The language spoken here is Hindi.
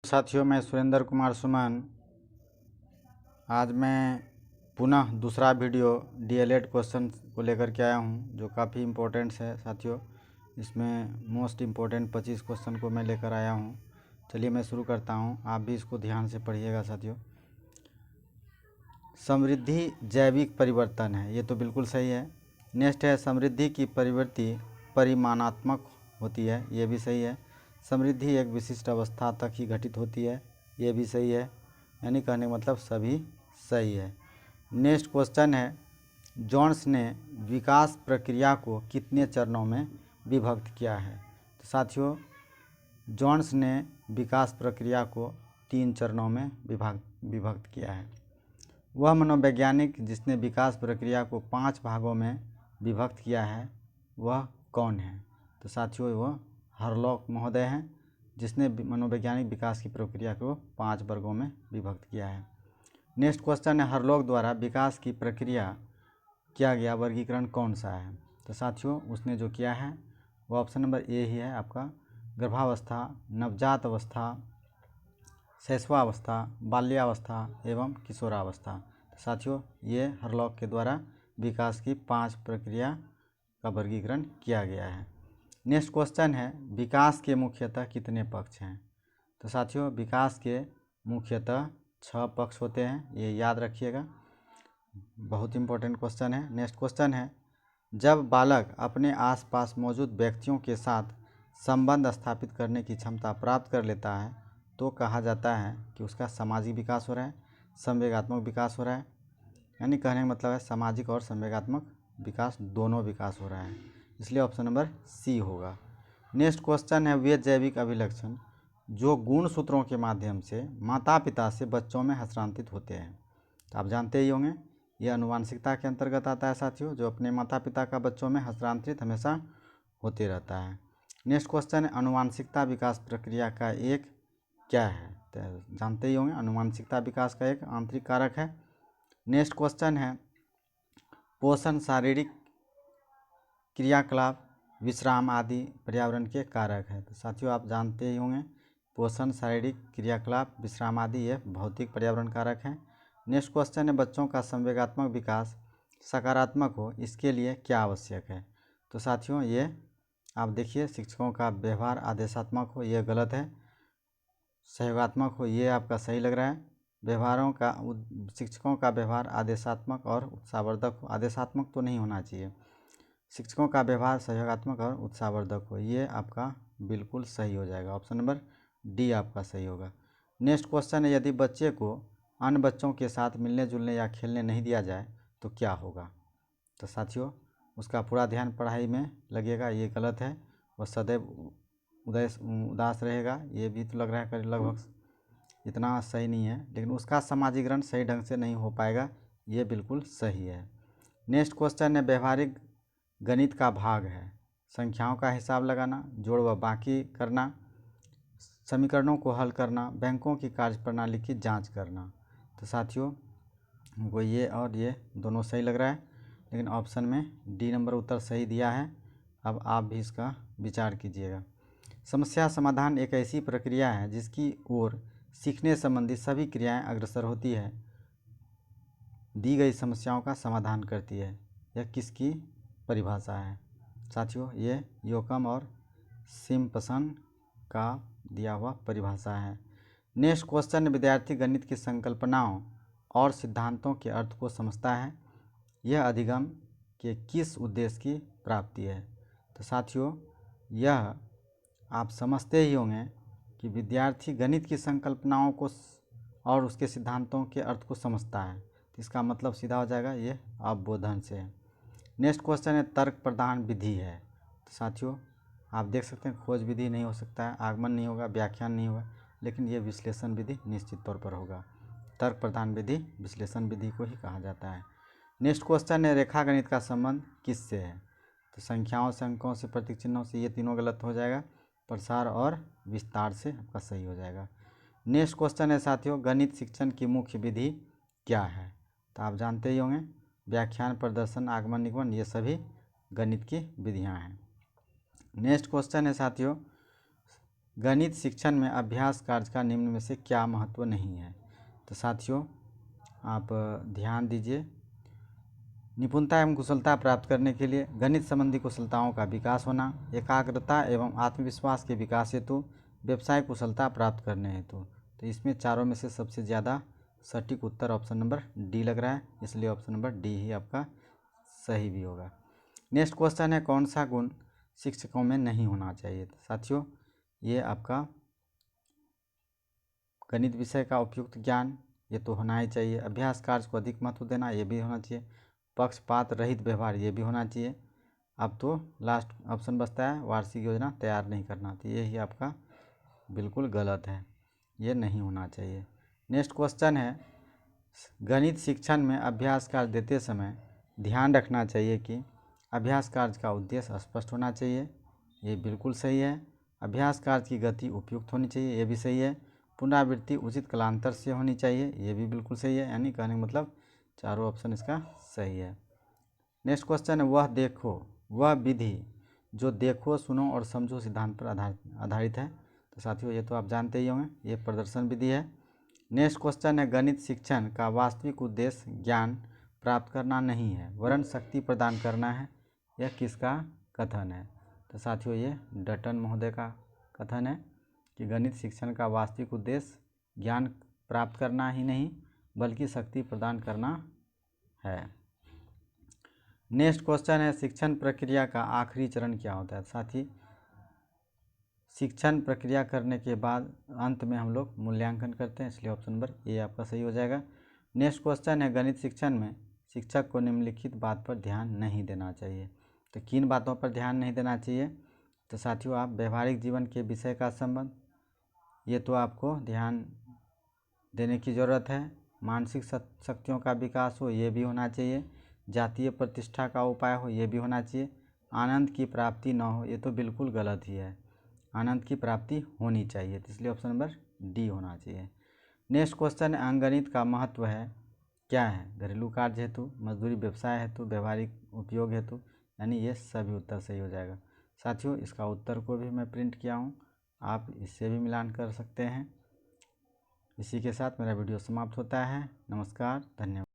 साथियों, मैं सुरेंद्र कुमार सुमन आज मैं पुनः दूसरा वीडियो डीएलएड क्वेश्चन को लेकर के आया हूं, जो काफ़ी इम्पोर्टेंट है साथियों। इसमें मोस्ट इम्पोर्टेंट 25 क्वेश्चन को मैं लेकर आया हूं। चलिए मैं शुरू करता हूं, आप भी इसको ध्यान से पढ़िएगा साथियों। समृद्धि जैविक परिवर्तन है, ये तो बिल्कुल सही है। नेक्स्ट है समृद्धि की प्रवृत्ति परिमाणात्मक होती है, ये भी सही है। समृद्धि एक विशिष्ट अवस्था तक ही घटित होती है, ये भी सही है। यानी कहने का मतलब सभी सही है। नेक्स्ट क्वेश्चन है, जोन्स ने विकास प्रक्रिया को कितने चरणों में विभक्त किया है? तो साथियों, जोन्स ने विकास प्रक्रिया को 3 चरणों में विभक्त किया है। वह मनोवैज्ञानिक जिसने विकास प्रक्रिया को 5 भागों में विभक्त किया है, वह कौन है? तो साथियों, वह हरलॉक महोदय हैं, जिसने मनोवैज्ञानिक विकास की प्रक्रिया को 5 वर्गों में विभक्त किया है। नेक्स्ट क्वेश्चन है, हरलॉक द्वारा विकास की प्रक्रिया किया गया वर्गीकरण कौन सा है? तो साथियों, उसने जो किया है वो ऑप्शन नंबर ए ही है आपका, गर्भावस्था, नवजात अवस्था, शैशवावस्था, बाल्यावस्था एवं किशोरावस्था। तो साथियों, ये हरलॉक के द्वारा विकास की 5 प्रक्रिया का वर्गीकरण किया गया है। नेक्स्ट क्वेश्चन है, विकास के मुख्यतः कितने पक्ष हैं? तो साथियों, विकास के मुख्यतः 6 पक्ष होते हैं, ये याद रखिएगा, बहुत इंपॉर्टेंट क्वेश्चन है। नेक्स्ट क्वेश्चन है, जब बालक अपने आसपास मौजूद व्यक्तियों के साथ संबंध स्थापित करने की क्षमता प्राप्त कर लेता है तो कहा जाता है कि उसका सामाजिक विकास हो रहा है, संवेगात्मक विकास हो रहा है। यानी कहने का मतलब है सामाजिक और संवेगात्मक विकास दोनों विकास हो रहा है, इसलिए ऑप्शन नंबर सी होगा। नेक्स्ट क्वेश्चन है, वे जैविक अभिलक्षण जो गुणसूत्रों के माध्यम से माता पिता से बच्चों में हस्तांतरित होते हैं। तो आप जानते ही होंगे, यह अनुवांशिकता के अंतर्गत आता है साथियों, जो अपने माता पिता का बच्चों में हस्तांतरित हमेशा होते रहता है। नेक्स्ट क्वेश्चन है, अनुवांशिकता विकास प्रक्रिया का एक क्या है? तो जानते ही होंगे, अनुवांशिकता विकास का एक आंतरिक कारक है। नेक्स्ट क्वेश्चन है, पोषण, शारीरिक क्रियाकलाप, विश्राम आदि पर्यावरण के कारक है। तो साथियों, आप जानते ही होंगे, पोषण, शारीरिक क्रियाकलाप, विश्राम आदि ये भौतिक पर्यावरण कारक हैं। नेक्स्ट क्वेश्चन है, बच्चों का संवेगात्मक विकास सकारात्मक हो इसके लिए क्या आवश्यक है? तो साथियों, ये आप देखिए, शिक्षकों का व्यवहार आदेशात्मक हो, ये गलत है। सहयोगात्मक हो, ये आपका सही लग रहा है। शिक्षकों का व्यवहार आदेशात्मक और उत्साहवर्धक हो, आदेशात्मक तो नहीं होना चाहिए। शिक्षकों का व्यवहार सहयोगात्मक और उत्साहवर्धक हो, ये आपका बिल्कुल सही हो जाएगा, ऑप्शन नंबर डी आपका सही होगा। नेक्स्ट क्वेश्चन है, यदि बच्चे को अन्य बच्चों के साथ मिलने जुलने या खेलने नहीं दिया जाए तो क्या होगा? तो साथियों, उसका पूरा ध्यान पढ़ाई में लगेगा, ये गलत है। वह सदैव उदास रहेगा, ये भी तो लग रहा है लगभग इतना सही नहीं है। लेकिन उसका समाजीकरण सही ढंग से नहीं हो पाएगा, ये बिल्कुल सही है। नेक्स्ट क्वेश्चन है, व्यवहारिक गणित का भाग है संख्याओं का हिसाब लगाना, जोड़ व बाकी करना, समीकरणों को हल करना, बैंकों की कार्यप्रणाली की जांच करना। तो साथियों, वो ये और ये दोनों सही लग रहा है, लेकिन ऑप्शन में डी नंबर उत्तर सही दिया है। अब आप भी इसका विचार कीजिएगा। समस्या समाधान एक ऐसी प्रक्रिया है जिसकी ओर सीखने संबंधी सभी क्रियाएं अग्रसर होती है, दी गई समस्याओं का समाधान करती है। यह किसकी परिभाषा है? साथियों, ये योकम और सिम्पसन का दिया हुआ परिभाषा है। नेक्स्ट क्वेश्चन, विद्यार्थी गणित की संकल्पनाओं और सिद्धांतों के अर्थ को समझता है, यह अधिगम के किस उद्देश्य की प्राप्ति है? तो साथियों, यह आप समझते ही होंगे कि विद्यार्थी गणित की संकल्पनाओं को और उसके सिद्धांतों के अर्थ को समझता है, तो इसका मतलब सीधा हो जाएगा, ये अवबोधन से है। नेक्स्ट क्वेश्चन है, तर्क प्रधान विधि है। तो साथियों, आप देख सकते हैं, खोज विधि नहीं हो सकता है, आगमन नहीं होगा, व्याख्यान नहीं होगा, लेकिन ये विश्लेषण विधि निश्चित तौर पर होगा। तर्क प्रधान विधि विश्लेषण विधि को ही कहा जाता है। नेक्स्ट क्वेश्चन है, रेखा गणित का संबंध किससे है? तो संख्याओं से, अंकों से, प्रतीक चिन्हों से, ये तीनों गलत हो जाएगा। प्रसार और विस्तार से आपका सही हो जाएगा। नेक्स्ट क्वेश्चन है साथियों, गणित शिक्षण की मुख्य विधि क्या है? तो आप जानते ही होंगे, व्याख्यान, प्रदर्शन, आगमन, निगमन, ये सभी गणित की विधियां हैं। नेक्स्ट क्वेश्चन है साथियों, गणित शिक्षण में अभ्यास कार्य का निम्न में से क्या महत्व नहीं है। तो साथियों आप ध्यान दीजिए, निपुणता एवं कुशलता प्राप्त करने के लिए गणित संबंधी कुशलताओं का विकास होना, एकाग्रता एवं आत्मविश्वास के विकास हेतु, व्यवसाय कुशलता प्राप्त करने हेतु। तो इसमें चारों में से सबसे ज़्यादा सटीक उत्तर ऑप्शन नंबर डी लग रहा है, इसलिए ऑप्शन नंबर डी ही आपका सही भी होगा। नेक्स्ट क्वेश्चन है, कौन सा गुण शिक्षकों में नहीं होना चाहिए। तो साथियों ये आपका गणित विषय का उपयुक्त ज्ञान, ये तो होना ही चाहिए। अभ्यास कार्य को अधिक महत्व देना, ये भी होना चाहिए। पक्षपात रहित व्यवहार, ये भी होना चाहिए। अब तो लास्ट ऑप्शन बचता है, वार्षिक योजना तैयार नहीं करना, तो ये ही आपका बिल्कुल गलत है, ये नहीं होना चाहिए। नेक्स्ट क्वेश्चन है, गणित शिक्षण में अभ्यास कार्य देते समय ध्यान रखना चाहिए कि अभ्यास कार्य का उद्देश्य स्पष्ट होना चाहिए, ये बिल्कुल सही है। अभ्यास कार्य की गति उपयुक्त होनी चाहिए, ये भी सही है। पुनरावृत्ति उचित कालांतर से होनी चाहिए, ये भी बिल्कुल सही है। यानी कहने का मतलब चारों ऑप्शन इसका सही है। नेक्स्ट क्वेश्चन है, वह देखो वह विधि जो देखो सुनो और समझो सिद्धांत पर आधारित है। तो साथियों ये तो आप जानते ही होंगे, ये प्रदर्शन विधि है। नेक्स्ट क्वेश्चन है, गणित शिक्षण का वास्तविक उद्देश्य ज्ञान प्राप्त करना नहीं है वरन शक्ति प्रदान करना है, यह किसका कथन है। तो साथियों ये डटन महोदय का कथन है कि गणित शिक्षण का वास्तविक उद्देश्य ज्ञान प्राप्त करना ही नहीं बल्कि शक्ति प्रदान करना है। नेक्स्ट क्वेश्चन है, शिक्षण प्रक्रिया का आखिरी चरण क्या होता है। साथी शिक्षण प्रक्रिया करने के बाद अंत में हम लोग मूल्यांकन करते हैं, इसलिए ऑप्शन नंबर ए आपका सही हो जाएगा। नेक्स्ट क्वेश्चन है, गणित शिक्षण में शिक्षक को निम्नलिखित बात पर ध्यान नहीं देना चाहिए। तो किन बातों पर ध्यान नहीं देना चाहिए। तो साथियों आप व्यवहारिक जीवन के विषय का संबंध, ये तो आपको ध्यान देने की ज़रूरत है। मानसिक शक्तियों का विकास हो, ये भी होना चाहिए। जातीय प्रतिष्ठा का उपाय हो, ये भी होना चाहिए। आनंद की प्राप्ति न हो, ये तो बिल्कुल गलत ही है, आनंद की प्राप्ति होनी चाहिए, तो इसलिए ऑप्शन नंबर डी होना चाहिए। नेक्स्ट क्वेश्चन है, अंकगणित का महत्व है क्या है। घरेलू कार्य हेतु, मजदूरी व्यवसाय हेतु, व्यवहारिक उपयोग हेतु, यानी ये सभी उत्तर सही हो जाएगा। साथियों इसका उत्तर को भी मैं प्रिंट किया हूँ, आप इससे भी मिलान कर सकते हैं। इसी के साथ मेरा वीडियो समाप्त होता है। नमस्कार, धन्यवाद।